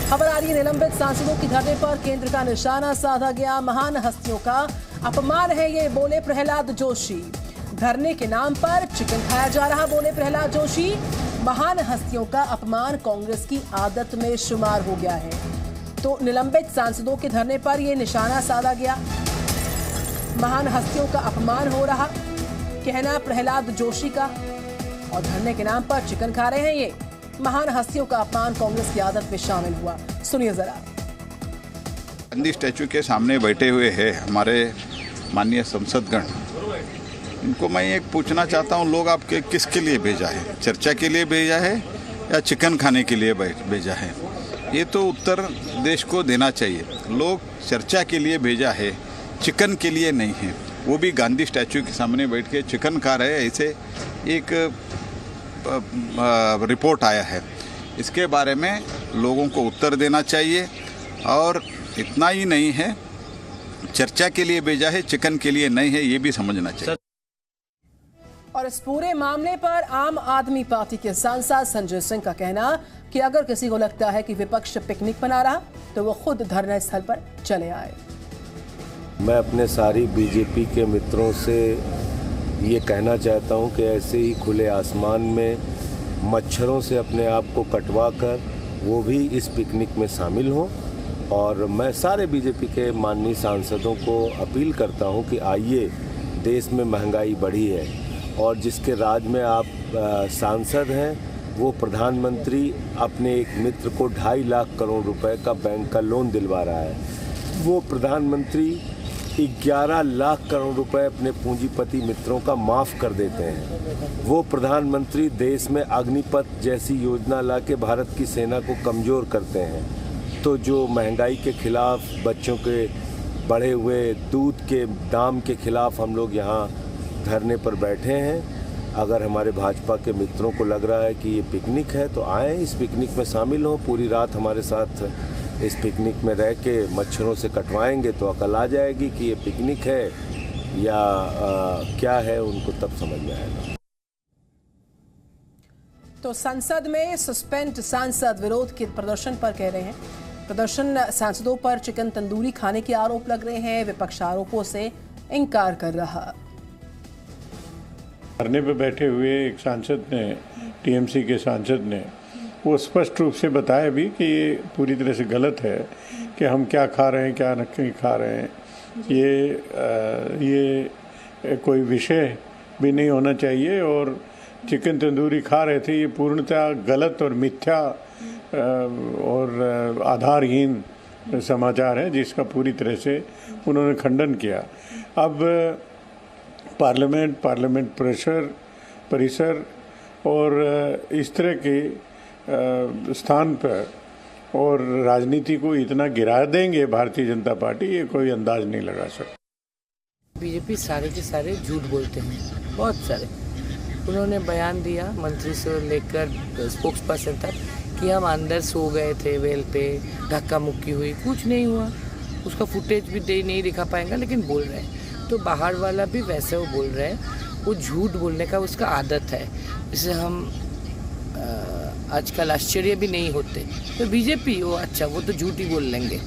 खबर आ रही है, निलंबित सांसदों की धरने पर केंद्र का निशाना साधा गया। महान हस्तियों का अपमान है ये, बोले प्रहलाद जोशी। धरने के नाम पर चिकन खाया जा रहा, बोले प्रहलाद जोशी। महान हस्तियों का अपमान कांग्रेस की आदत में शुमार हो गया है। तो निलंबित सांसदों के धरने पर यह निशाना साधा गया। महान हस्तियों का अपमान हो रहा, कहना प्रहलाद जोशी का, और धरने के नाम पर चिकन खा रहे हैं ये। महान हस्तियों का अपमान कांग्रेस की आदत में शामिल हुआ। सुनिए जरा। गांधी स्टैचू के सामने बैठे हुए हैं हमारे माननीय संसदगण। इनको मैं एक पूछना चाहता हूं, लोग आपके किसके लिए भेजा है? चर्चा के लिए भेजा है या चिकन खाने के लिए भेजा है? ये तो उत्तर देश को देना चाहिए। लोग चर्चा के लिए भेजा है, चिकन के लिए नहीं है। वो भी गांधी स्टैचू के सामने बैठ के चिकन खा रहे हैं, ऐसे एक रिपोर्ट आया है। इसके बारे में लोगों को उत्तर देना चाहिए। और इतना ही नहीं है, चर्चा के लिए भेजा है, चिकन के लिए नहीं है, ये भी समझना चाहिए। और इस पूरे मामले पर आम आदमी पार्टी के सांसद संजय सिंह का कहना कि अगर किसी को लगता है कि विपक्ष पिकनिक मना रहा तो वो खुद धरना स्थल पर चले आए। मैं अपने सारी बीजेपी के मित्रों से ये कहना चाहता हूं कि ऐसे ही खुले आसमान में मच्छरों से अपने आप को कटवा कर वो भी इस पिकनिक में शामिल हों। और मैं सारे बीजेपी के माननीय सांसदों को अपील करता हूं कि आइए, देश में महंगाई बढ़ी है और जिसके राज में आप सांसद हैं वो प्रधानमंत्री अपने एक मित्र को 2.5 लाख करोड़ रुपए का बैंक का लोन दिलवा रहा है। वो प्रधानमंत्री 11 लाख करोड़ रुपए अपने पूंजीपति मित्रों का माफ़ कर देते हैं। वो प्रधानमंत्री देश में अग्निपथ जैसी योजना ला के भारत की सेना को कमज़ोर करते हैं। तो जो महंगाई के खिलाफ, बच्चों के बढ़े हुए दूध के दाम के खिलाफ हम लोग यहाँ धरने पर बैठे हैं। अगर हमारे भाजपा के मित्रों को लग रहा है कि ये पिकनिक है तो आएँ, इस पिकनिक में शामिल हों। पूरी रात हमारे साथ इस पिकनिक में रह के मच्छरों से कटवाएंगे तो अकल आ जाएगी कि ये पिकनिक है या क्या है, उनको तब समझ में आएगा। तो संसद में सस्पेंड सांसद विरोध के प्रदर्शन पर कह रहे हैं। प्रदर्शन सांसदों पर चिकन तंदूरी खाने के आरोप लग रहे हैं। विपक्ष आरोपों से इनकार कर रहा। धरने पर बैठे हुए एक सांसद ने, टीएमसी के सांसद ने, वो स्पष्ट रूप से बताया भी कि ये पूरी तरह से गलत है कि हम क्या खा रहे हैं, क्या नहीं खा रहे हैं। ये कोई विषय भी नहीं होना चाहिए। और चिकन तंदूरी खा रहे थे, ये पूर्णतः गलत और मिथ्या और आधारहीन समाचार है, जिसका पूरी तरह से उन्होंने खंडन किया। अब पार्लियामेंट परिसर और इस तरह के स्थान पर और राजनीति को इतना गिरा देंगे भारतीय जनता पार्टी, ये कोई अंदाज नहीं लगा सकता। बीजेपी सारे के सारे झूठ बोलते हैं, बहुत सारे। उन्होंने बयान दिया, मंत्री से लेकर स्पोक्स पर्सन तक, कि हम अंदर सो गए थे वेल पे, धक्का मुक्की हुई, कुछ नहीं हुआ। उसका फुटेज भी नहीं दिखा पाएंगा, लेकिन बोल रहे हैं। तो बाहर वाला भी वैसे वो बोल रहे हैं। वो झूठ बोलने का उसका आदत है, इसे हम आजकल आश्चर्य भी नहीं होते। तो बीजेपी वो अच्छा, वो तो झूठ ही बोल लेंगे।